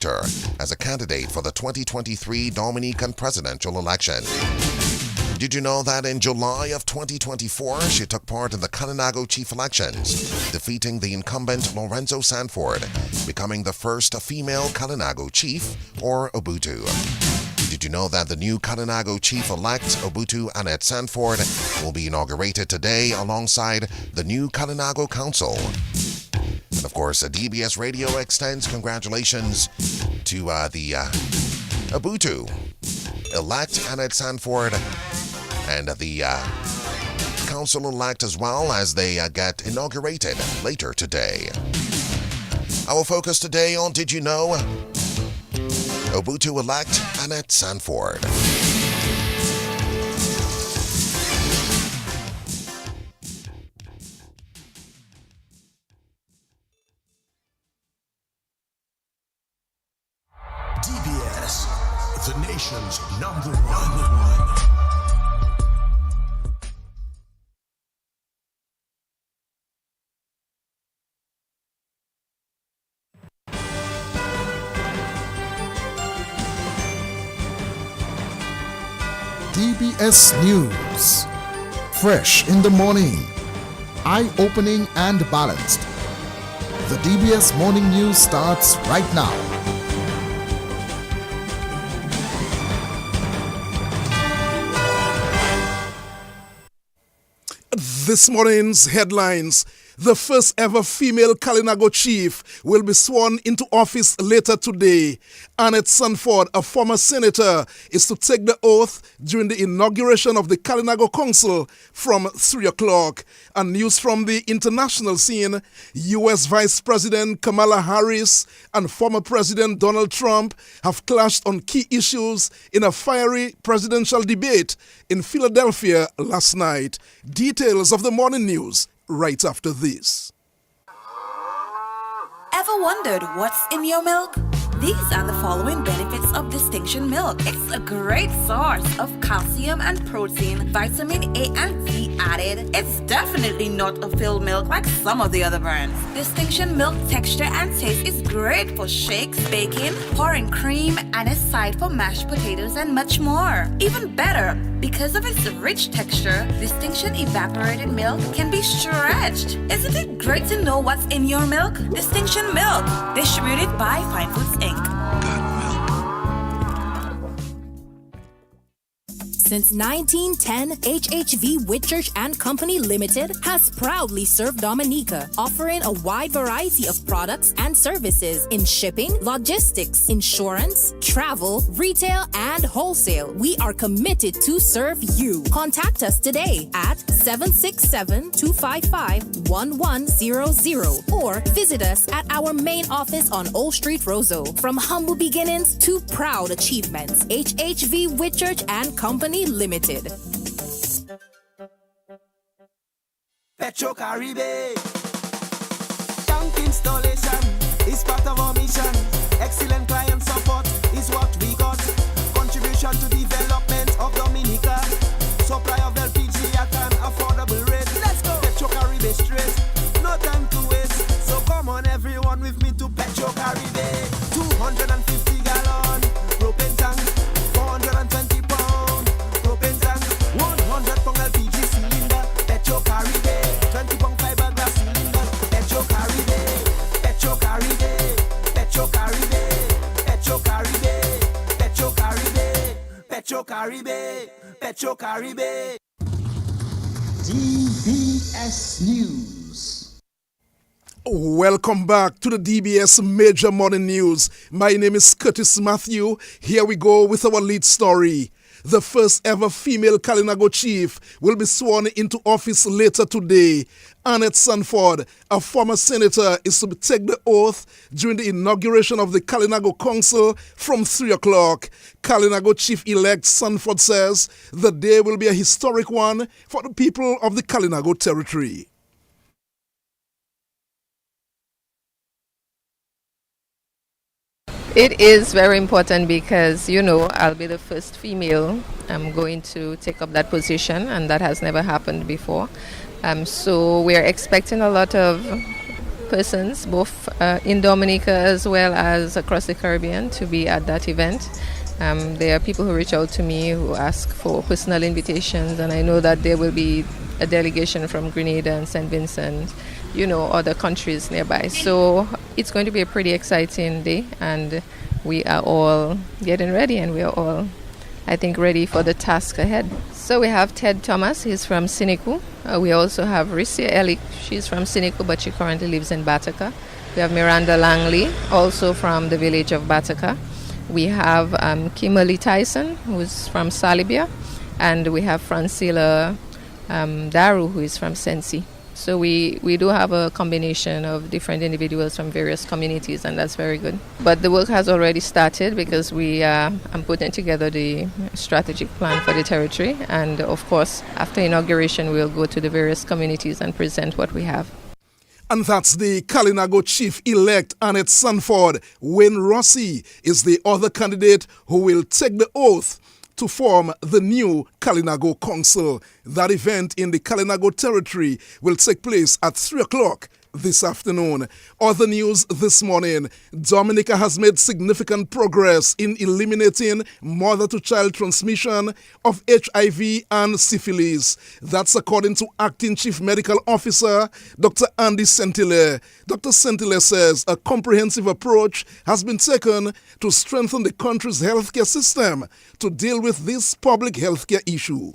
elector as a candidate for the 2023 Dominican presidential election. Did you know that in July of 2024, she took part in the Kalinago chief elections, defeating the incumbent Lorenzo Sanford, becoming the first female Kalinago chief, or Obutu. Did you know that the new Kalinago chief-elect, Obutu Annette Sanford, will be inaugurated today alongside the new Kalinago Council? And of course, DBS Radio extends congratulations to the Obutu-elect Annette Sanford and the council-elect as well as they get inaugurated later today. Our focus today on Did You Know? Obutu-elect Annette Sanford. DBS, the nation's number one. DBS News. Fresh in the morning. Eye-opening and balanced. The DBS Morning News starts right now. This morning's headlines. The first ever female Kalinago chief will be sworn into office later today. Annette Sanford, a former senator, is to take the oath during the inauguration of the Kalinago Council from 3 o'clock. And news from the international scene, U.S. Vice President Kamala Harris and former President Donald Trump have clashed on key issues in a fiery presidential debate in Philadelphia last night. Details of the morning news right after this. Ever wondered what's in your milk? These are the following benefits of Distinction Milk. It's a great source of calcium and protein, vitamin A and D added. It's definitely not a filled milk like some of the other brands. Distinction Milk texture and taste is great for shakes, baking, pouring cream, and a side for mashed potatoes and much more. Even better, because of its rich texture, Distinction evaporated milk can be stretched. Isn't it great to know what's in your milk? Distinction Milk, distributed by Fine Foods Inc. Since 1910, HHV Whitchurch and Company Limited has proudly served Dominica, offering a wide variety of products and services in shipping, logistics, insurance, travel, retail, and wholesale. We are committed to serve you. Contact us today at 767-255-1100 or visit us at our main office on Old Street, Roseau. From humble beginnings to proud achievements, HHV Whitchurch and Company Limited. Petro Caribe. Tank installation is part of our mission. Excellent client support is what we got. Contribution to development of Dominica. Supply of LPG at an affordable rate. Let's go. Petro Caribe straight. No time to waste. So come on everyone with me to Petro Caribe. 250 gallon propane tank. 420 pound propane tank. 100 pound LPG cylinder. Petro Caribe. 20 pound fiberglass cylinder. Petro Caribe. Petro Caribe. Petro Caribe. Petro Caribe. Petro Caribe. Petro Caribe. Petro Caribe. DBS News. Welcome back to the DBS Major Morning News. My name is Curtis Matthew. Here we go with our lead story. The first ever female Kalinago chief will be sworn into office later today. Annette Sanford, a former senator, is to take the oath during the inauguration of the Kalinago Council from 3 o'clock. Kalinago chief-elect Sanford says the day will be a historic one for the people of the Kalinago territory. It is very important because, I'll be the first female. I'm going to take up that position, and that has never happened before. So we're expecting a lot of persons, both in Dominica as well as across the Caribbean, to be at that event. There are people who reach out to me who ask for personal invitations, and I know that there will be a delegation from Grenada and St. Vincent, other countries nearby. So it's going to be a pretty exciting day, and we are all getting ready, and we are all, I think, ready for the task ahead. So we have Ted Thomas, he's from Siniku. We also have Rissia Ellick, she's from Siniku, but she currently lives in Bataka. We have Miranda Langley, also from the village of Bataka. We have Kimberly Tyson, who's from Salibia, and we have Francila Daru, who is from Sensi. So we do have a combination of different individuals from various communities, and that's very good. But the work has already started because I'm putting together the strategic plan for the territory, and of course, after inauguration, we'll go to the various communities and present what we have. And that's the Kalinago Chief-elect Annette Sanford. Wayne Rossi is the other candidate who will take the oath to form the new Kalinago Council. That event in the Kalinago territory will take place at 3 o'clock this afternoon. Other news this morning: Dominica has made significant progress in eliminating mother-to-child transmission of HIV and syphilis. That's according to Acting Chief Medical Officer Dr. Andy Sentile. Dr. Sentile says a comprehensive approach has been taken to strengthen the country's healthcare system to deal with this public healthcare issue.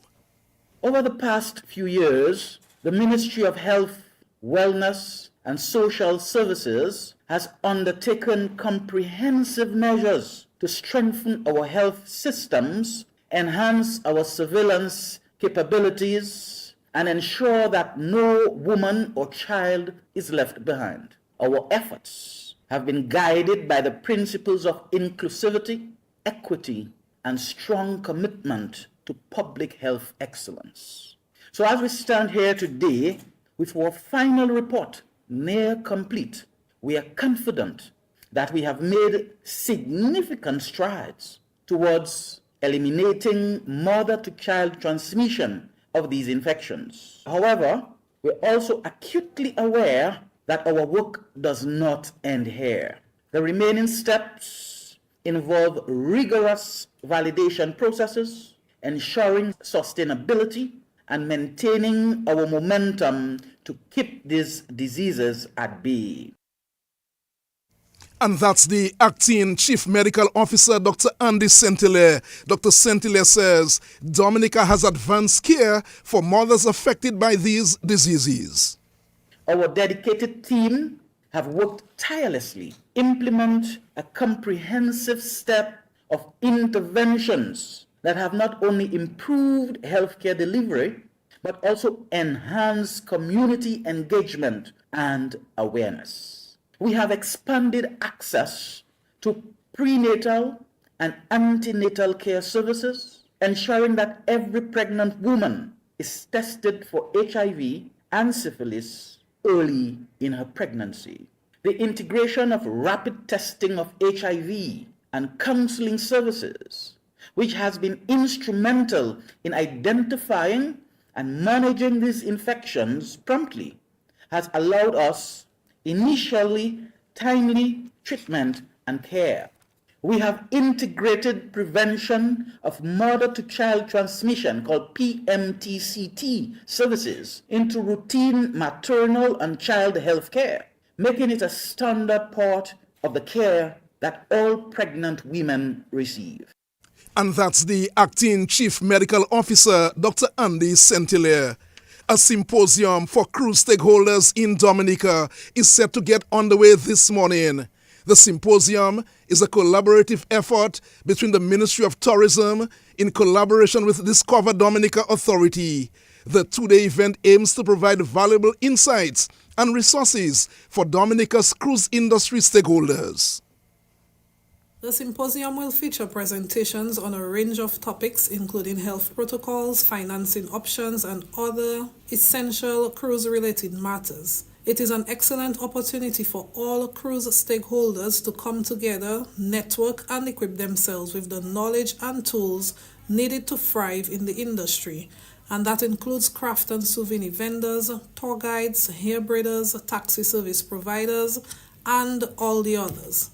Over the past few years, the Ministry of Health, Wellness and Social Services has undertaken comprehensive measures to strengthen our health systems, enhance our surveillance capabilities, and ensure that no woman or child is left behind. Our efforts have been guided by the principles of inclusivity, equity, and strong commitment to public health excellence. So as we stand here today, with our final report near complete, we are confident that we have made significant strides towards eliminating mother-to-child transmission of these infections. However, we're also acutely aware that our work does not end here. The remaining steps involve rigorous validation processes, ensuring sustainability, and maintaining our momentum to keep these diseases at bay. And that's the Acting Chief Medical Officer, Dr. Andy Sentile. Dr. Sentile says Dominica has advanced care for mothers affected by these diseases. Our dedicated team have worked tirelessly to implement a comprehensive step of interventions that have not only improved healthcare delivery, but also enhanced community engagement and awareness. We have expanded access to prenatal and antenatal care services, ensuring that every pregnant woman is tested for HIV and syphilis early in her pregnancy. The integration of rapid testing of HIV and counseling services, which has been instrumental in identifying and managing these infections promptly, has allowed us initially timely treatment and care. We have integrated prevention of mother-to-child transmission, called PMTCT services, into routine maternal and child health care, making it a standard part of the care that all pregnant women receive. And that's the Acting Chief Medical Officer, Dr. Andy Sentile. A symposium for cruise stakeholders in Dominica is set to get underway this morning. The symposium is a collaborative effort between the Ministry of Tourism in collaboration with Discover Dominica Authority. The two-day event aims to provide valuable insights and resources for Dominica's cruise industry stakeholders. The symposium will feature presentations on a range of topics, including health protocols, financing options, and other essential cruise-related matters. It is an excellent opportunity for all cruise stakeholders to come together, network, and equip themselves with the knowledge and tools needed to thrive in the industry, and that includes craft and souvenir vendors, tour guides, hair braiders, taxi service providers, and all the others.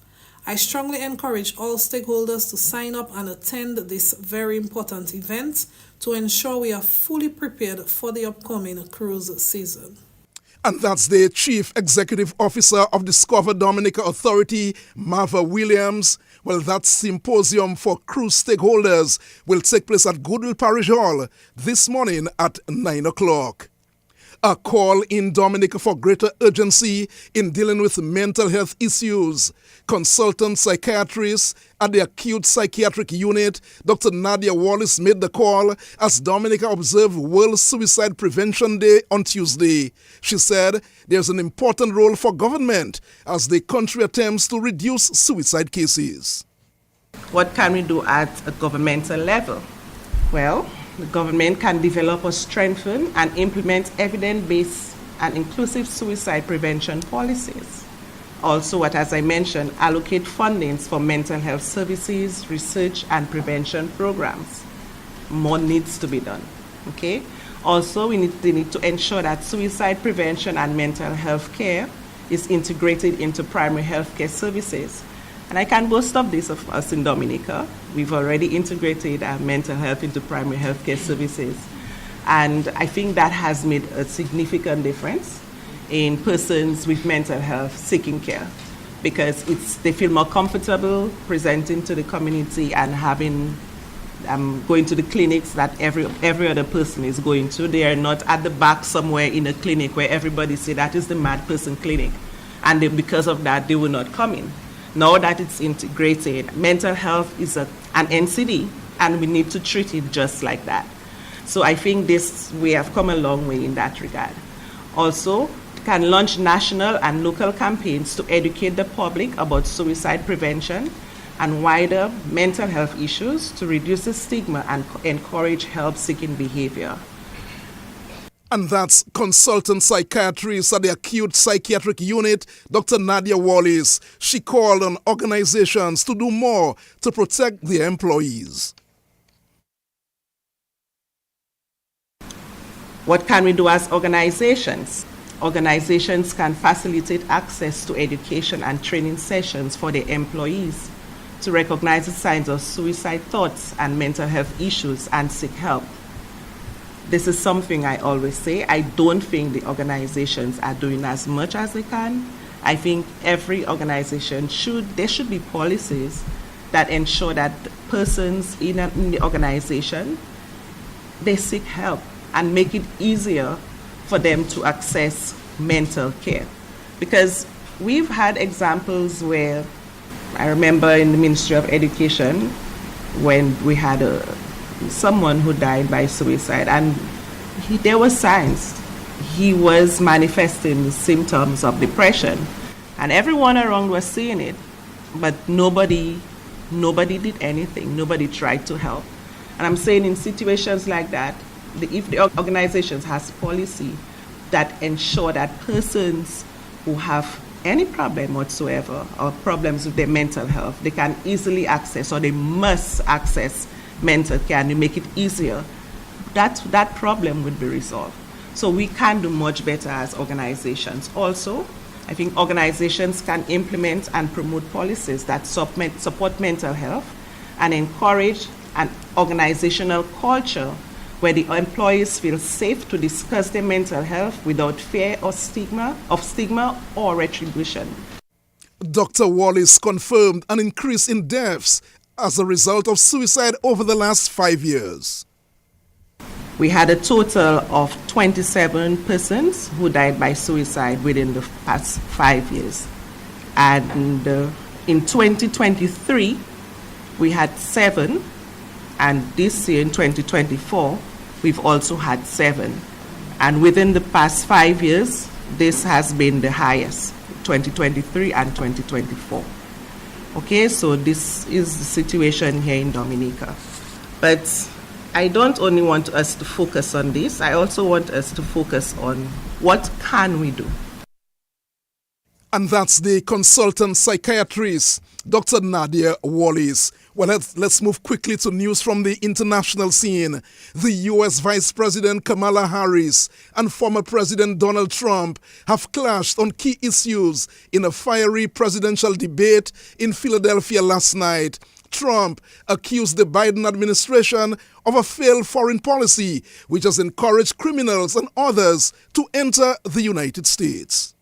I strongly encourage all stakeholders to sign up and attend this very important event to ensure we are fully prepared for the upcoming cruise season. And that's the Chief Executive Officer of Discover Dominica Authority, Marva Williams. Well, that symposium for cruise stakeholders will take place at Goodwill Parish Hall this morning at 9 o'clock. A call in Dominica for greater urgency in dealing with mental health issues. Consultant psychiatrist at the Acute Psychiatric Unit, Dr. Nadia Wallace, made the call as Dominica observed World Suicide Prevention Day on Tuesday. She said there's an important role for government as the country attempts to reduce suicide cases. What can we do at a governmental level? Well, the government can develop or strengthen and implement evidence-based and inclusive suicide prevention policies. Also, as I mentioned, allocate fundings for mental health services, research, and prevention programs. More needs to be done. Okay. Also, they need to ensure that suicide prevention and mental health care is integrated into primary health care services. And I can boast of this of us in Dominica. We've already integrated mental health into primary health care services. And I think that has made a significant difference in persons with mental health seeking care, because they feel more comfortable presenting to the community and having going to the clinics that every other person is going to. They are not at the back somewhere in a clinic where everybody say that is the mad person clinic, and because of that they will not come in. Now that it's integrated, mental health is an NCD, and we need to treat it just like that. So I think we have come a long way in that regard. Also, can launch national and local campaigns to educate the public about suicide prevention and wider mental health issues to reduce the stigma and encourage help-seeking behavior. And that's consultant psychiatrist at the Acute Psychiatric Unit, Dr. Nadia Wallace. She called on organizations to do more to protect their employees. What can we do as organizations? Organizations can facilitate access to education and training sessions for their employees to recognize the signs of suicide thoughts and mental health issues and seek help. This is something I always say. I don't think the organizations are doing as much as they can. I think every organization there should be policies that ensure that persons in the organization, they seek help and make it easier for them to access mental care. Because we've had examples where, I remember in the Ministry of Education, when we had someone who died by suicide, and there were signs. He was manifesting the symptoms of depression, and everyone around was seeing it, but nobody did anything. Nobody tried to help. And I'm saying in situations like that, if the organizations has policy that ensure that persons who have any problem whatsoever or problems with their mental health, they can easily access, or they must access mental care, and you make it easier, that problem would be resolved. So we can do much better as organizations. Also, I think organizations can implement and promote policies that support mental health and encourage an organizational culture where the employees feel safe to discuss their mental health without fear or stigma or retribution. Dr. Wallace confirmed an increase in deaths as a result of suicide over the last 5 years. We had a total of 27 persons who died by suicide within the past 5 years. And in 2023, we had 7. And this year, in 2024, we've also had 7. And within the past 5 years, this has been the highest, 2023 and 2024. Okay, so this is the situation here in Dominica. But I don't only want us to focus on this, I also want us to focus on what can we do. And that's the consultant psychiatrist, Dr. Nadia Wallace. Well, let's move quickly to news from the international scene. The U.S. Vice President Kamala Harris and former President Donald Trump have clashed on key issues in a fiery presidential debate in Philadelphia last night. Trump accused the Biden administration of a failed foreign policy, which has encouraged criminals and others to enter the United States.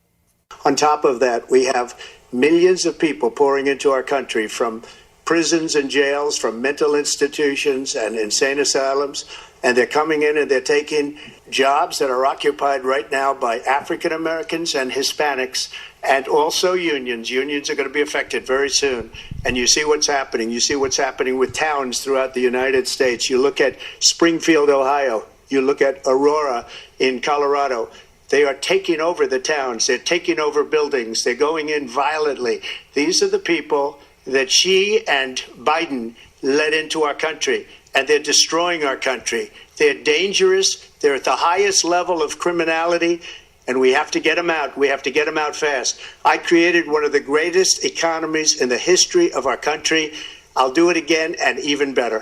On top of that, we have millions of people pouring into our country from prisons and jails, from mental institutions and insane asylums, and they're coming in and they're taking jobs that are occupied right now by African Americans and Hispanics, and also unions. Unions are going to be affected very soon. And you see what's happening. You see what's happening with towns throughout the United States. You look at Springfield, Ohio. You look at Aurora in Colorado. They are taking over the towns. They're taking over buildings. They're going in violently. These are the people that Xi and Biden led into our country, and they're destroying our country. They're dangerous. They're at the highest level of criminality, and we have to get them out. We have to get them out fast. I created one of the greatest economies in the history of our country. I'll do it again and even better.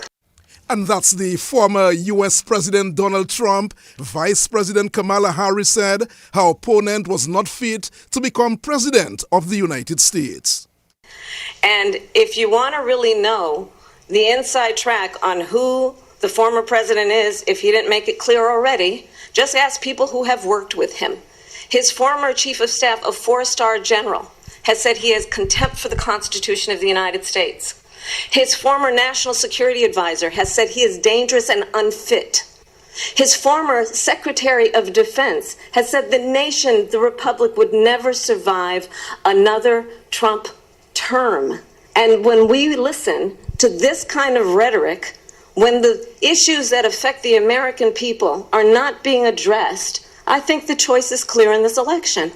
And that's the former U.S. President Donald Trump. Vice President Kamala Harris said her opponent was not fit to become president of the United States. And if you want to really know the inside track on who the former president is, if he didn't make it clear already, just ask people who have worked with him. His former chief of staff, a four-star general, has said he has contempt for the Constitution of the United States. His former national security advisor has said he is dangerous and unfit. His former Secretary of Defense has said the nation, the Republic, would never survive another Trump term. And when we listen to this kind of rhetoric, when the issues that affect the American people are not being addressed, I think the choice is clear in this election.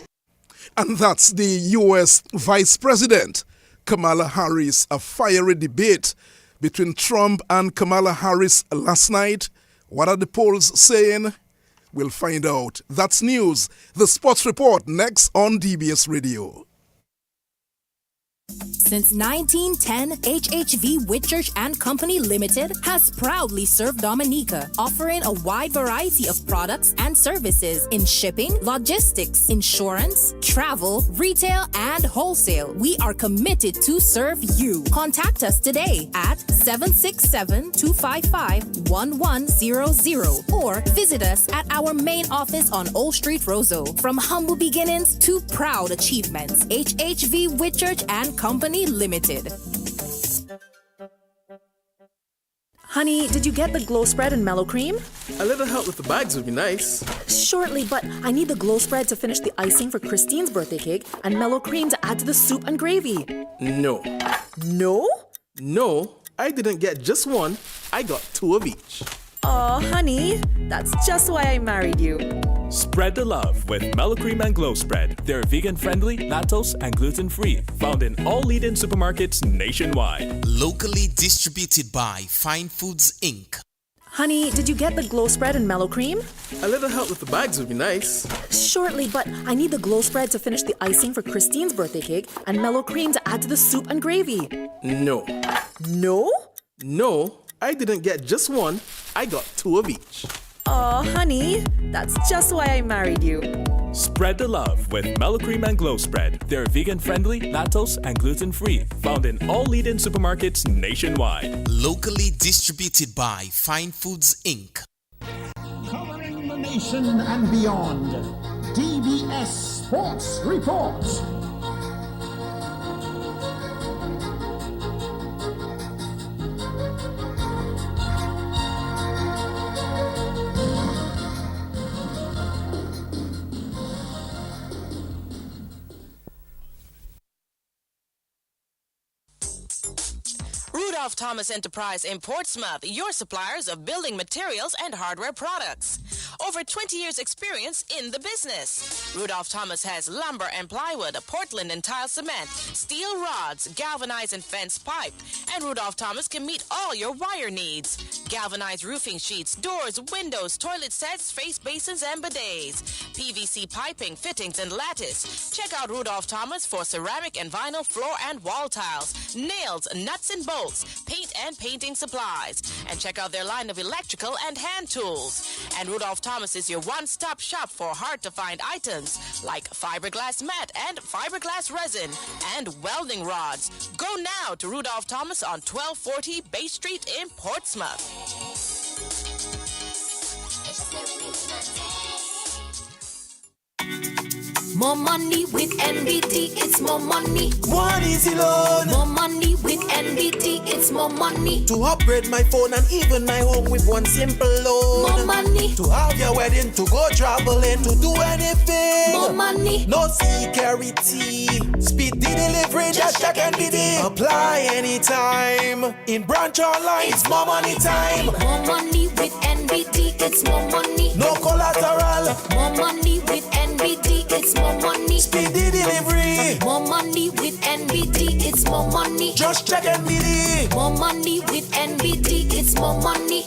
And that's the U.S. Vice President Kamala Harris. A fiery debate between Trump and Kamala Harris last night. What are the polls saying? We'll find out. That's news. The Sports Report next on DBS Radio. Since 1910, HHV Whitchurch and Company Limited has proudly served Dominica, offering a wide variety of products and services in shipping, logistics, insurance, travel, retail, and wholesale. We are committed to serve you. Contact us today at 767-255-1100 or visit us at our main office on Old Street, Roseau. From humble beginnings to proud achievements, HHV Whitchurch and Company Limited. Honey, did you get the glow spread and mellow cream? A little help with the bags would be nice. Shortly, but I need the glow spread to finish the icing for Christine's birthday cake and mellow cream to add to the soup and gravy. No. No? No, I didn't get just one. I got two of each. Aw, honey, that's just why I married you. Spread the love with Mellow Cream and Glow Spread. They're vegan-friendly, lactose, and gluten-free. Found in all leading supermarkets nationwide. Locally distributed by Fine Foods, Inc. Honey, did you get the glow spread and mellow cream? A little help with the bags would be nice. Shortly, but I need the glow spread to finish the icing for Christine's birthday cake and mellow cream to add to the soup and gravy. No. No? No, I didn't get just one. I got two of each. Aw, honey, that's just why I married you. Spread the love with Mellow Cream and Glow Spread. They're vegan-friendly, lactose, and gluten-free. Found in all leading supermarkets nationwide. Locally distributed by Fine Foods, Inc. Covering the nation and beyond, DBS Sports Report. Rudolph Thomas Enterprise in Portsmouth, your suppliers of building materials and hardware products. over 20 years experience in the business. Rudolph Thomas has lumber and plywood, Portland and tile cement, steel rods, galvanized and fence pipe. And Rudolph Thomas can meet all your wire needs. Galvanized roofing sheets, doors, windows, toilet sets, face basins and bidets. PVC piping, fittings and lattice. Check out Rudolph Thomas for ceramic and vinyl floor and wall tiles, nails, nuts and bolts, paint and painting supplies. And check out their line of electrical and hand tools. And Rudolph Thomas is your one-stop shop for hard-to-find items like fiberglass mat and fiberglass resin and welding rods. Go now to Rudolph Thomas on 1240 Bay Street in Portsmouth. More money with NBT, it's more money. One easy loan. More money with NBT, it's more money. To upgrade my phone and even my home with one simple loan. More money. To have your wedding, to go traveling, to do anything. More money. No security. Speedy delivery, just check NBT. Apply anytime. In branch online, it's more money time. More money with NBT, it's more money. No collateral. More money with NBT, it's more money. Speedy delivery. More money with NBT, it's more money. Just check NBT. More money with NBT, it's more money.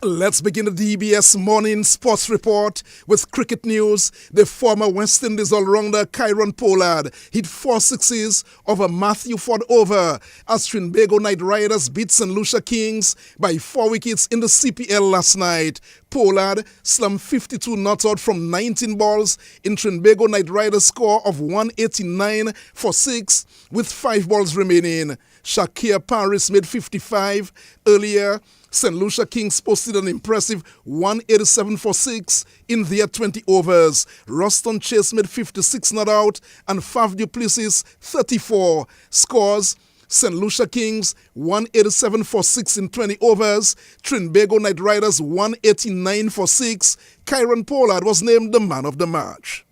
Let's begin the DBS Morning Sports Report with cricket news. The former West Indies all-rounder Kieron Pollard hit 4 sixes over Matthew Ford over as Trinbago Knight Riders beat St. Lucia Kings by 4 wickets in the CPL last night. Pollard slammed 52 not out from 19 balls in Trinbago Knight Riders' score of 189 for 6 with 5 balls remaining. Shakir Paris made 55 earlier. St. Lucia Kings posted an impressive 187 for 6 in their 20 overs. Ruston Chase made 56 not out and Faf du Plessis 34. Scores: St. Lucia Kings 187 for 6 in 20 overs. Trinbago Knight Riders 189 for 6. Kieron Pollard was named the man of the match.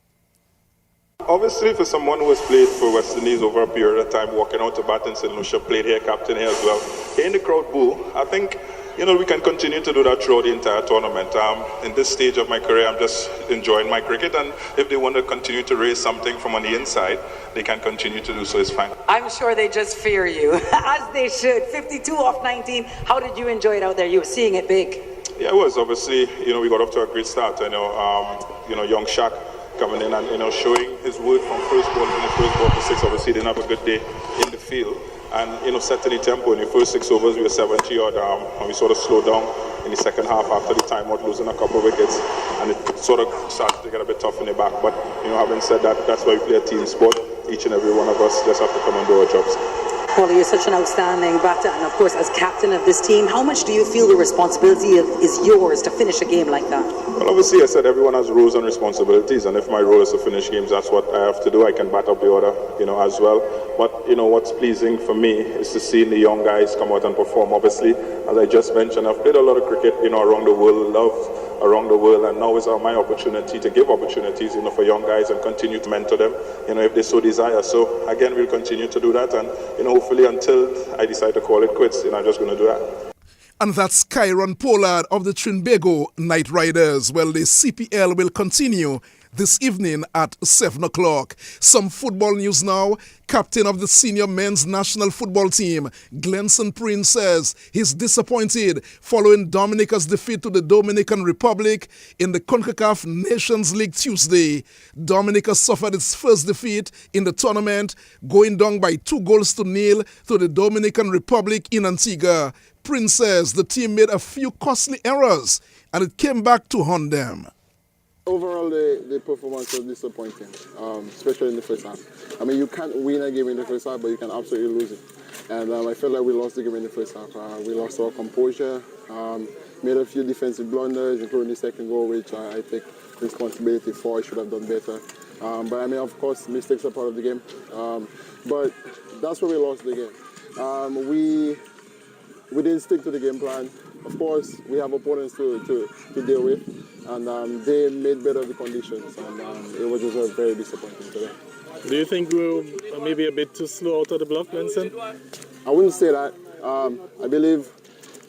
Obviously, for someone who has played for West Indies over a period of time, walking out to bat in St. Lucia, played here, captain here as well, hearing the crowd boo, I think, we can continue to do that throughout the entire tournament. In this stage of my career, I'm just enjoying my cricket, and if they want to continue to raise something from on the inside, they can continue to do so. It's fine. I'm sure they just fear you, as they should. 52 off 19. How did you enjoy it out there? You were seeing it big. Yeah, it was. Obviously, we got off to a great start. Young Shaq coming in and, showing his worth from first ball to the first ball to 6. Obviously, didn't have a good day in the field. And, setting the tempo in the first 6 overs, we were 70 odd, and we sort of slowed down in the second half after the timeout, losing a couple of wickets, and it sort of started to get a bit tough in the back. But, having said that, that's why we play a team sport. Each and every one of us just have to come and do our jobs. Paulie, you're such an outstanding batter, and of course, as captain of this team, how much do you feel the responsibility is yours to finish a game like that? Well, obviously, I said everyone has roles and responsibilities, and if my role is to finish games, that's what I have to do. I can bat up the order, as well. But, what's pleasing for me is to see the young guys come out and perform. Obviously, as I just mentioned, I've played a lot of cricket, around the world, around the world, and now is my opportunity to give opportunities, for young guys and continue to mentor them, if they so desire. So again, we'll continue to do that, and hopefully until I decide to call it quits, I'm just going to do that. And that's Kieron Pollard of the Trinbago Knight Riders. Well, the CPL will continue this evening at 7 o'clock. Some football news now. Captain of the senior men's national football team, Glenson Prince, says he's disappointed following Dominica's defeat to the Dominican Republic in the CONCACAF Nations League Tuesday. Dominica suffered its first defeat in the tournament, going down by 2-0 to the Dominican Republic in Antigua. Prince says the team made a few costly errors and it came back to haunt them. Overall, the performance was disappointing, especially in the first half. I mean, you can't win a game in the first half, but you can absolutely lose it. And I felt like we lost the game in the first half. We lost our composure, made a few defensive blunders, including the second goal, which I take responsibility for. I should have done better. But of course, mistakes are part of the game. But that's where we lost the game. We didn't stick to the game plan. Of course, we have opponents to deal with, and they made better the conditions, and it was just very disappointing today. Do you think we were maybe a bit too slow out of the block, Vincent? I wouldn't say that. I believe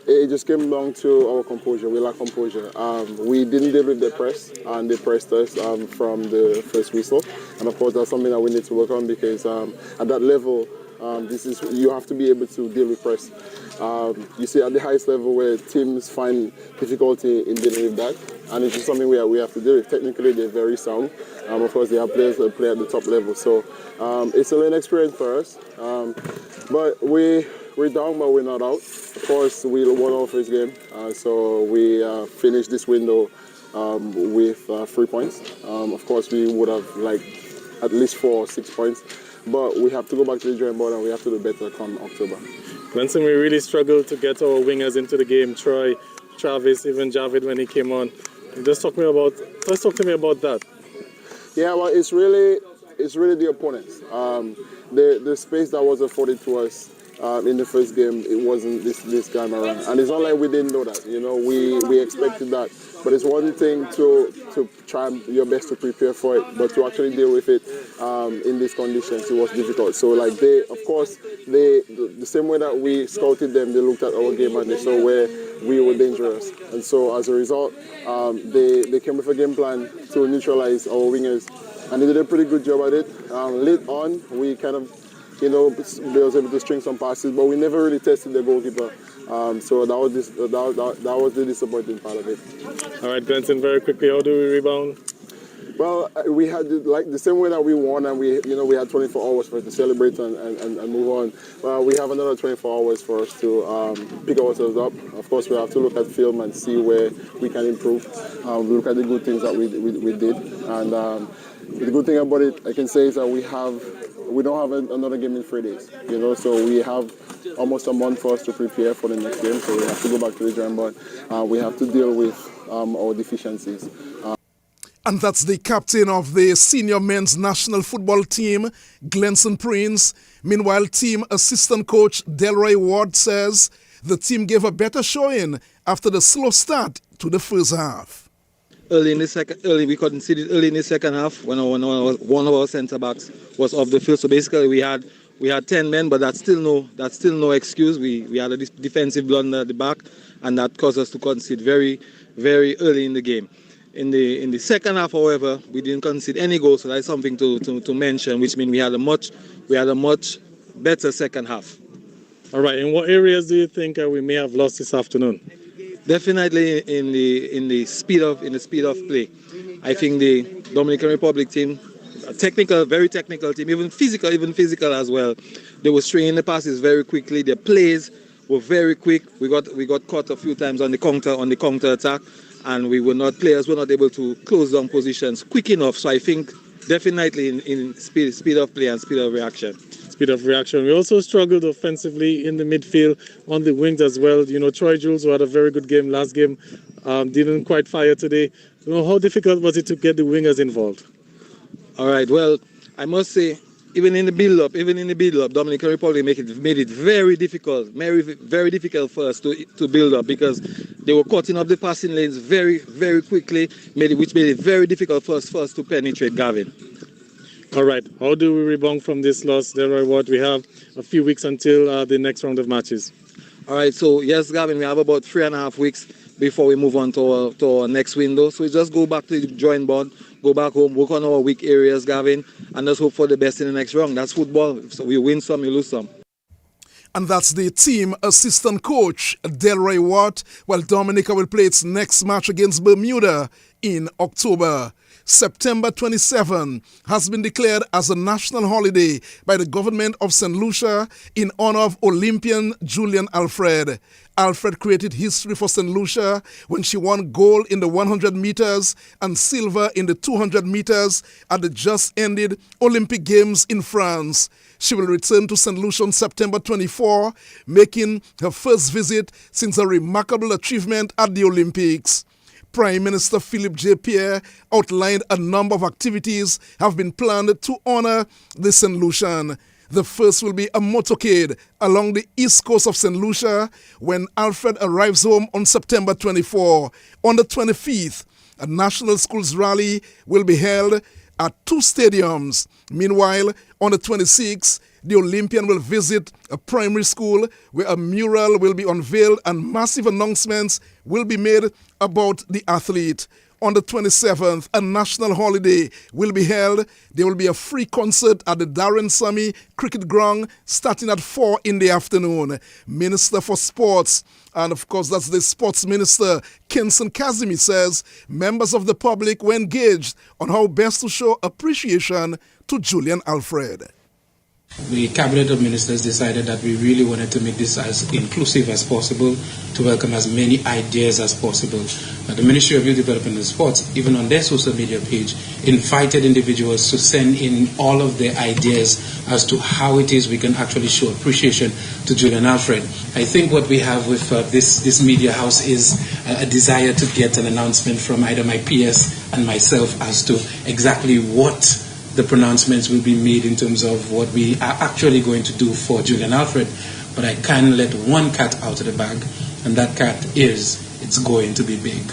It just came down to our composure. We lack composure. We didn't deal with the press, and they pressed us from the first whistle. And of course, that's something that we need to work on because at that level, you have to be able to deal with press. You see, at the highest level where teams find difficulty in dealing with that, and it's just something we have to deal with. Technically, they're very sound. Of course, they have players that play at the top level. So it's a learning experience for us. But we're down, but we're not out. Of course, we won our first game, so we finished this window with 3 points. Of course, we would have liked at least 4 or 6 points, but we have to go back to the drawing board and we have to do better come October. Benson, we really struggled to get our wingers into the game. Troy, Travis, even Javid when he came on. Let's talk to me about that. Yeah, well, it's really the opponents. The space that was afforded to us in the first game, it wasn't this time around. And it's not like we didn't know that. You know, we expected that. But it's one thing to try your best to prepare for it, but to actually deal with it in these conditions, it was difficult. So like the same way that we scouted them, they looked at our game and they saw where we were dangerous. And so as a result, they came with a game plan to neutralize our wingers. And they did a pretty good job at it. Late on, we kind of, they was able to string some passes, but we never really tested the goalkeeper. So that was the disappointing part of it. All right, Benson, very quickly, how do we rebound? Well, we had the same way that we won, and we had 24 hours for us to celebrate and move on. Well, we have another 24 hours for us to pick ourselves up. Of course, we have to look at film and see where we can improve. We look at the good things that we did, and the good thing about it, I can say, is that we don't have another game in 3 days. So we have almost a month for us to prepare for the next game. So we have to go back to the drawing board. We have to deal with our deficiencies. And that's the captain of the senior men's national football team, Glenson Prince. Meanwhile, team assistant coach Delroy Ward says the team gave a better showing after the slow start to the first half. We conceded early in the second half when one of our centre backs was off the field. So basically, we had 10 men, but that's still no excuse. We had a defensive blunder at the back, and that caused us to concede very, very early in the game. In the second half, however, we didn't concede any goals, so that's something to mention, which means we had a much better second half. All right. In what areas do you think we may have lost this afternoon? Definitely in the speed of play. I think the Dominican Republic team, very technical team, even physical as well. They were stringing the passes very quickly. Their plays were very quick. We got caught a few times on the counter attack, and players were not able to close down positions quick enough. So I think definitely in speed of play and speed of reaction. We also struggled offensively in the midfield, on the wings as well. Troy Jules, who had a very good game last game, didn't quite fire today. How difficult was it to get the wingers involved? All right. Well, I must say, even in the build-up, Dominican Republic made it very difficult, very difficult for us to build up because they were cutting up the passing lanes very, very quickly, which made it very difficult for us to penetrate Gavin. All right. How do we rebound from this loss? Delroy Ward, we have a few weeks until the next round of matches. All right. So, yes, Gavin, we have about 3.5 weeks before we move on to our next window. So we just go back to the drawing board, go back home, work on our weak areas, Gavin, and just hope for the best in the next round. That's football. So we win some, we lose some. And that's the team assistant coach, Delroy Watt, while Dominica will play its next match against Bermuda in October. September 27 has been declared as a national holiday by the government of St. Lucia in honor of Olympian Julian Alfred. Alfred created history for St. Lucia when she won gold in the 100 meters and silver in the 200 meters at the just-ended Olympic Games in France. She will return to St. Lucia on September 24, making her first visit since a remarkable achievement at the Olympics. Prime Minister Philip J. Pierre outlined a number of activities have been planned to honor the St. Lucian. The first will be a motorcade along the east coast of St. Lucia when Alfred arrives home on September 24. On the 25th, a National Schools rally will be held at 2 stadiums. Meanwhile, on the 26th, the Olympian will visit a primary school where a mural will be unveiled and massive announcements will be made about the athlete. On the 27th, a national holiday will be held. There will be a free concert at the Darren Sammy Cricket Ground starting at 4 in the afternoon. Minister for Sports, and of course that's the Sports Minister, Kinson Kazimi, says members of the public were engaged on how best to show appreciation to Julian Alfred. The Cabinet of Ministers decided that we really wanted to make this as inclusive as possible, to welcome as many ideas as possible. The Ministry of Youth Development and Sports, even on their social media page, invited individuals to send in all of their ideas as to how it is we can actually show appreciation to Julian Alfred. I think what we have with this media house is a desire to get an announcement from either my PS and myself as to exactly what the pronouncements will be made in terms of what we are actually going to do for Julian Alfred. But I can't let one cat out of the bag, and that cat is, it's going to be big.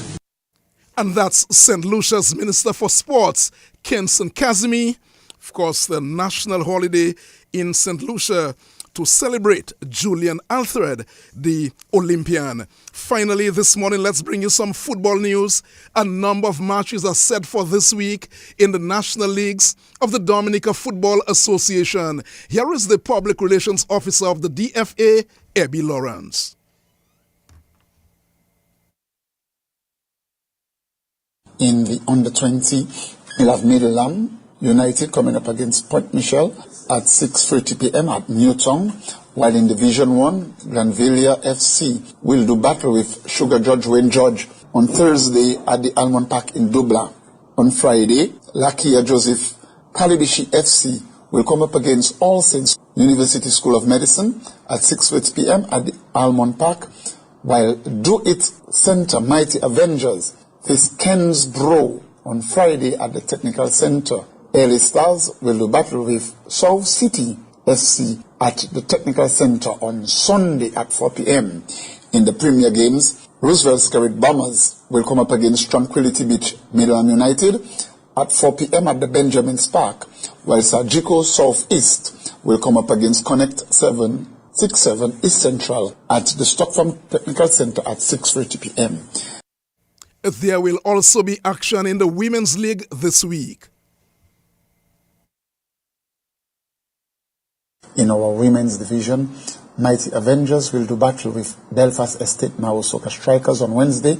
And that's St. Lucia's Minister for Sports, Kinson Kazimi. Of course, the national holiday in St. Lucia to celebrate Julian Alfred, the Olympian. Finally, this morning, let's bring you some football news. A number of matches are set for this week in the national leagues of the Dominica Football Association. Here is the Public Relations Officer of the DFA, Abby Lawrence. In the under-20, we'll have Middleham United coming up against Port Michel at 6:30 p.m. at Newtown, while in Division 1, Granvilla FC will do battle with Sugar Judge Wayne George on Thursday at the Almond Park in Dubla. On Friday, Lakia Joseph Kalibishi FC will come up against All Saints University School of Medicine at 6:30 p.m. at the Almond Park, while Do It Center Mighty Avengers face Kensborough on Friday at the Technical Center. Early Stars will do battle with South City FC at the Technical Center on Sunday at 4 p.m. In the Premier Games, Roosevelt Scarlet Bombers will come up against Tranquility Beach Middleham United at 4 p.m. at the Benjamin's Park, while Sajiko South East will come up against Connect 767 East Central at the Stockfarm Technical Center at 6:30 p.m. There will also be action in the Women's League this week. In our women's division, Mighty Avengers will do battle with Belfast Estate Mau Soccer Strikers on Wednesday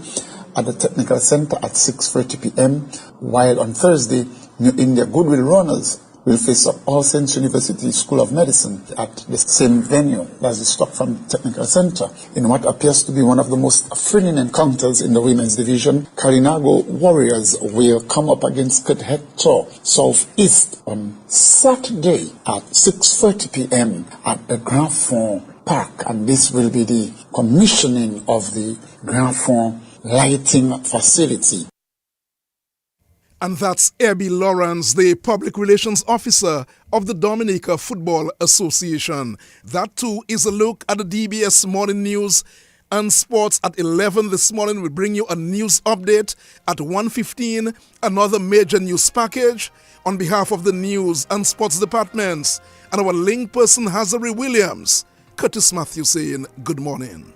at the Technical Center at 6:30 p.m., while on Thursday, New India Goodwill Runners will face up All Saints University School of Medicine at the same venue as the Stockfarm Technical Center. In what appears to be one of the most thrilling encounters in the women's division, Carinago Warriors will come up against Hector Southeast on Saturday at 6:30 p.m. at the Grand Fond Park, and this will be the commissioning of the Grand Fond lighting facility. And that's Abby Lawrence, the Public Relations Officer of the Dominica Football Association. That too is a look at the DBS Morning News and Sports. At 11 this morning, we bring you a news update. At 1:15, another major news package on behalf of the News and Sports Departments. And our link person, Hazari Williams. Curtis Matthew saying good morning.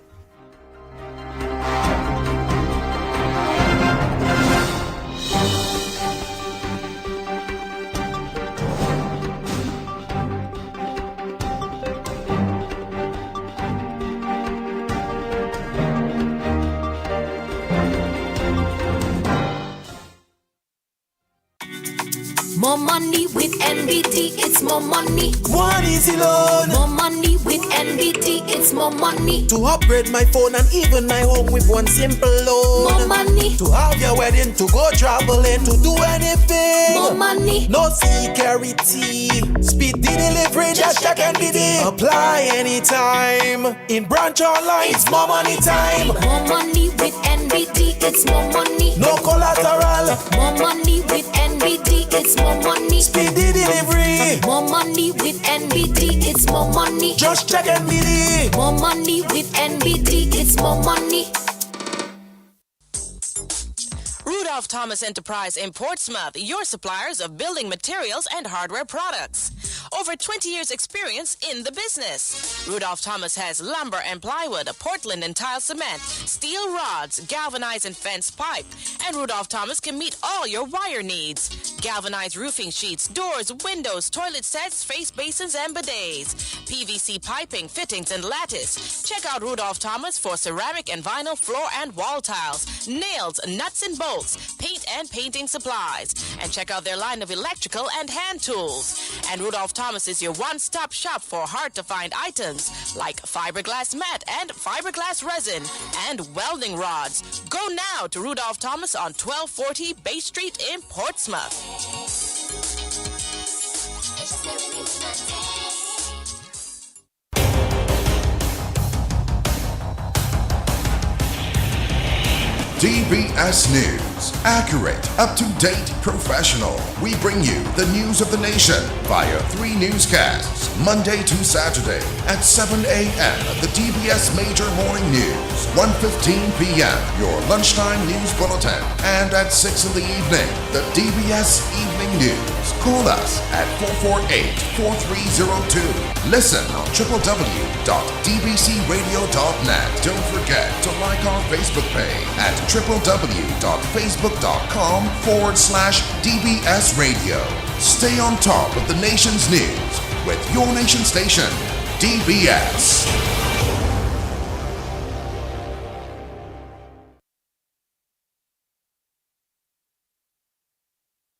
More money with NBT, it's more money. One easy loan. More money with NBT, it's more money. To upgrade my phone and even my home with one simple loan. More money. To have your wedding, to go traveling, to do anything. More money. No security. Speed the delivery, just check NBT. Apply anytime. In branch online, it's more money time. More money with NBT, it's more money. No collateral. More money with NBT, it's more money. Speed the delivery. More money with NBT, it's more money. Just check NBT. More money with NBT, it's more money. Rudolph Thomas Enterprise in Portsmouth, your suppliers of building materials and hardware products. Over 20 years experience in the business. Rudolph Thomas has lumber and plywood, Portland and tile cement, steel rods, galvanized and fenced pipe. And Rudolph Thomas can meet all your wire needs. Galvanized roofing sheets, doors, windows, toilet sets, face basins and bidets. PVC piping, fittings and lattice. Check out Rudolph Thomas for ceramic and vinyl floor and wall tiles, nails, nuts and bolts, paint and painting supplies. And check out their line of electrical and hand tools. And Rudolph Thomas is your one-stop shop for hard-to-find items like fiberglass mat and fiberglass resin and welding rods. Go now to Rudolph Thomas on 1240 Bay Street in Portsmouth. DBS News. Accurate, up-to-date, professional. We bring you the news of the nation via 3 newscasts, Monday to Saturday at 7 a.m. The DBS Major Morning News, 1:15 p.m. Your lunchtime news bulletin, and at 6 in the evening, the DBS Evening News. Call us at 448-4302. Listen on www.dbcradio.net. Don't forget to like our Facebook page at www.facebook.com/DBS Radio. Stay on top of the nation's news with your nation station, DBS.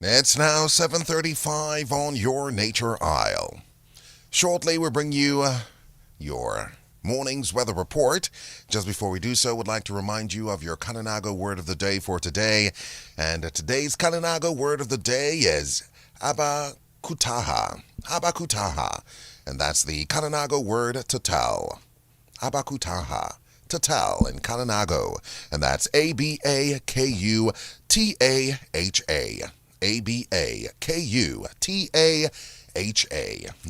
It's now 7:35 on your Nature Isle. Shortly, we'll bring you your morning's weather report. Just before we do so, we'd like to remind you of your Kalinago word of the day for today. And today's Kalinago word of the day is abakutaha. Abakutaha. And that's the Kalinago word to tell. Abakutaha. To tell in Kalinago. And that's ABAKUTAHA. ABAKUTAHA.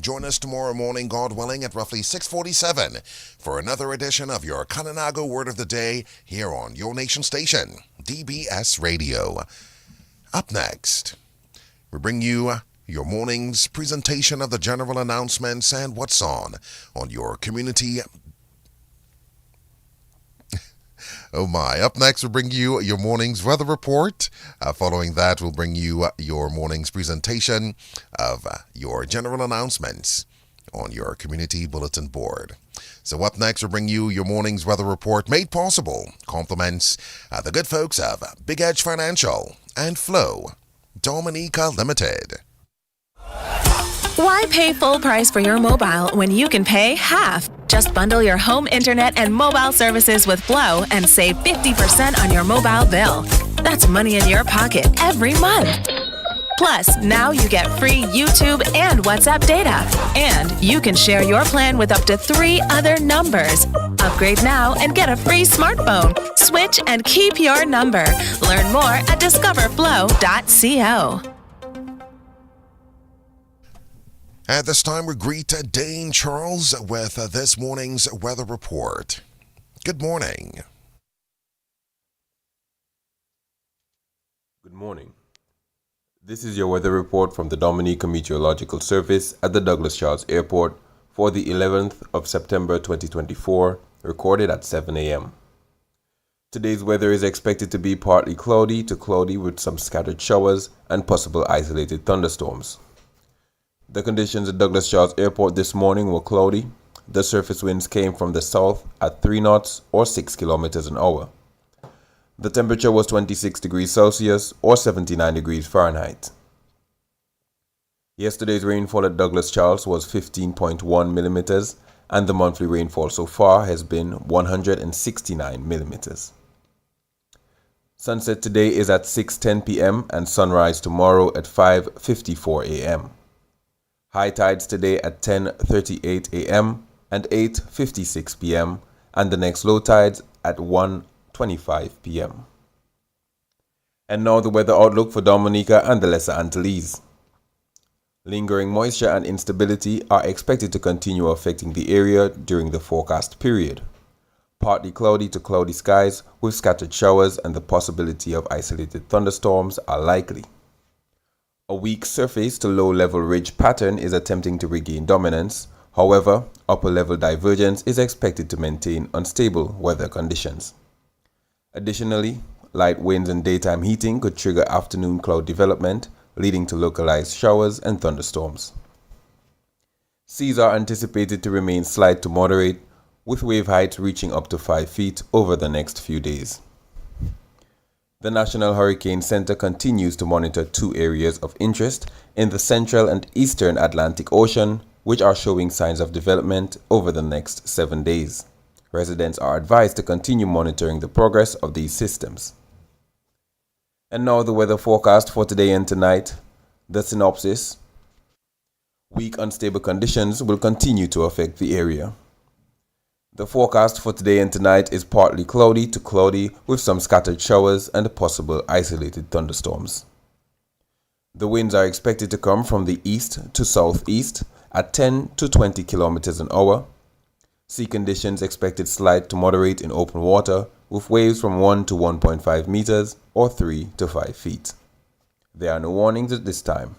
Join us tomorrow morning, God willing, at roughly 6:47 for another edition of your Kalinago Word of the Day here on your nation station, DBS Radio. Up next, we bring you your morning's presentation of the general announcements and what's on your community. Oh my. Up next, we'll bring you your morning's weather report. Following that, we'll bring you your morning's presentation of your general announcements on your community bulletin board. So up next, we'll bring you your morning's weather report made possible. Compliments the good folks of Big Edge Financial and Flow Dominica Limited. Why pay full price for your mobile when you can pay half? Just bundle your home internet and mobile services with Flow and save 50% on your mobile bill. That's money in your pocket every month. Plus, now you get free YouTube and WhatsApp data. And you can share your plan with up to 3 other numbers. Upgrade now and get a free smartphone. Switch and keep your number. Learn more at discoverflow.co. At this time, we greet Dane Charles with this morning's weather report. Good morning. Good morning. This is your weather report from the Dominica Meteorological Service at the Douglas Charles Airport for the 11th of September 2024, recorded at 7 a.m. Today's weather is expected to be partly cloudy to cloudy with some scattered showers and possible isolated thunderstorms. The conditions at Douglas Charles Airport this morning were cloudy. The surface winds came from the south at 3 knots or 6 kilometers an hour. The temperature was 26 degrees Celsius or 79 degrees Fahrenheit. Yesterday's rainfall at Douglas Charles was 15.1 millimeters, and the monthly rainfall so far has been 169 millimeters. Sunset today is at 6:10 p.m. and sunrise tomorrow at 5:54 a.m. High tides today at 10:38 a.m. and 8:56 p.m. and the next low tides at 1:25 p.m. And now the weather outlook for Dominica and the Lesser Antilles. Lingering moisture and instability are expected to continue affecting the area during the forecast period. Partly cloudy to cloudy skies with scattered showers and the possibility of isolated thunderstorms are likely. A weak surface to low-level ridge pattern is attempting to regain dominance. However, upper-level divergence is expected to maintain unstable weather conditions. Additionally, light winds and daytime heating could trigger afternoon cloud development, leading to localized showers and thunderstorms. Seas are anticipated to remain slight to moderate, with wave heights reaching up to 5 feet over the next few days. The National Hurricane Center continues to monitor 2 areas of interest in the central and eastern Atlantic Ocean, which are showing signs of development over the next 7 days. Residents are advised to continue monitoring the progress of these systems. And now the weather forecast for today and tonight. The synopsis. Weak unstable conditions will continue to affect the area. The forecast for today and tonight is partly cloudy to cloudy with some scattered showers and possible isolated thunderstorms. The winds are expected to come from the east to southeast at 10 to 20 kilometers an hour. Sea conditions expected slight to moderate in open water with waves from 1 to 1.5 meters or 3 to 5 feet. There are no warnings at this time.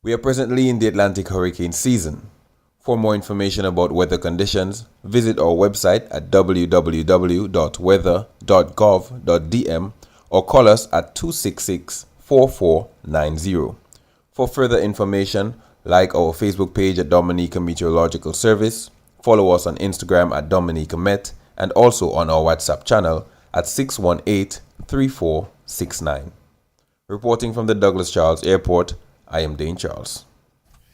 We are presently in the Atlantic hurricane season. For more information about weather conditions, visit our website at www.weather.gov.dm or call us at 266-4490. For further information, like our Facebook page at Dominica Meteorological Service, follow us on Instagram at Dominica Met, and also on our WhatsApp channel at 618-3469. Reporting from the Douglas Charles Airport, I am Dane Charles.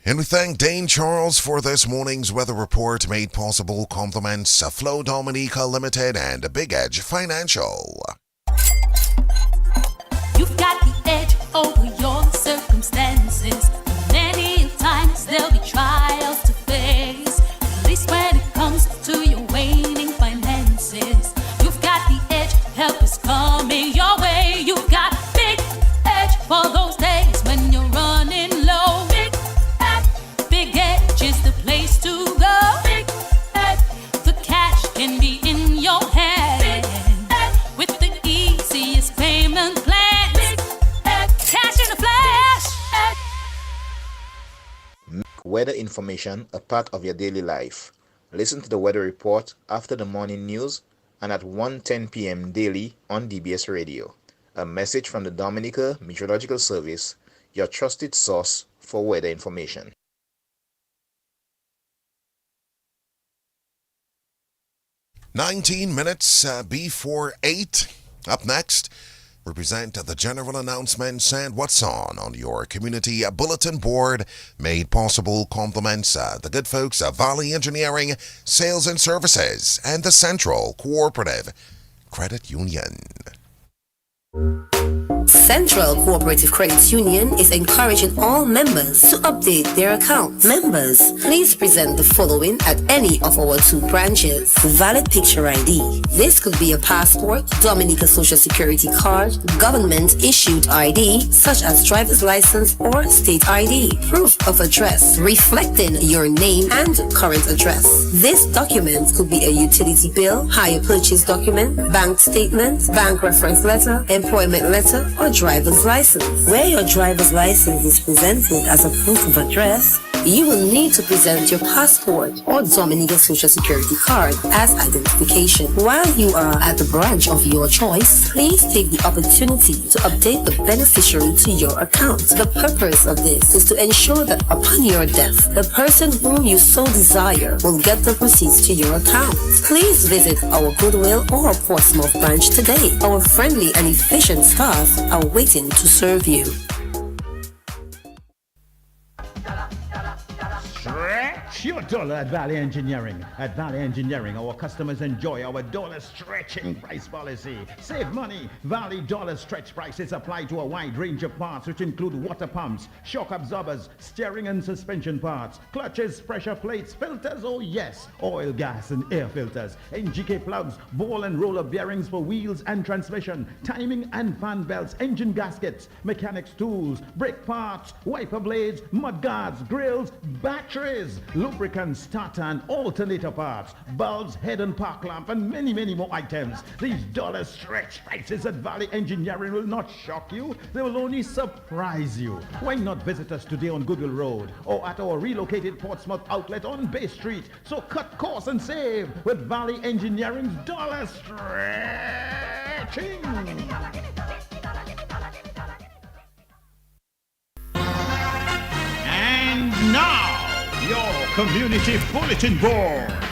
And we thank Dane Charles for this morning's weather report, made possible compliments of Flow Dominica Limited and Big Edge Financial. You've got the edge over your circumstances. Many times there'll be trials to face. At least when it comes to your waning finances, you've got the edge. Help is coming your way. You've got Big Edge for those days when you're running low. Big Edge is the place to go. Big Edge, the cash can be in your hand. With the easiest payment plans. Big Edge, cash in a flash. Make weather information a part of your daily life. Listen to the weather report after the morning news and at 1:10 p.m. daily on DBS Radio. A message from the Dominica Meteorological Service, your trusted source for weather information. 19 minutes before 8. Up next, we present the general announcements and what's on your community bulletin board, made possible compliments the good folks of Valley Engineering, Sales and Services, and the Central Cooperative Credit Union. Central Cooperative Credit Union is encouraging all members to update their accounts. Members, please present the following at any of our 2 branches. Valid picture ID. This could be a passport, Dominica Social Security card, government-issued ID, such as driver's license or state ID. Proof of address, reflecting your name and current address. This document could be a utility bill, hire purchase document, bank statement, bank reference letter, employment letter, or driver's license. Where your driver's license is presented as a proof of address, you will need to present your passport or Dominica Social Security card as identification. While you are at the branch of your choice, please take the opportunity to update the beneficiary to your account. The purpose of this is to ensure that upon your death, the person whom you so desire will get the proceeds to your account. Please visit our Goodwill or Portsmouth branch today. Our friendly and efficient staff are waiting to serve you. Stretch your dollar at Valley Engineering. At Valley Engineering, our customers enjoy our dollar stretching price policy. Save money. Valley dollar stretch prices apply to a wide range of parts, which include water pumps, shock absorbers, steering and suspension parts, clutches, pressure plates, filters, oh yes, oil, gas, and air filters, NGK plugs, ball and roller bearings for wheels and transmission, timing and fan belts, engine gaskets, mechanics tools, brake parts, wiper blades, mud guards, grills, batteries, lubricants, and starter and alternator parts, bulbs, head and park lamp, and many, many more items. These dollar stretch prices at Valley Engineering will not shock you. They will only surprise you. Why not visit us today on Goodwill Road or at our relocated Portsmouth outlet on Bay Street? So cut costs and save with Valley Engineering's dollar stretching. And now, your community bulletin board.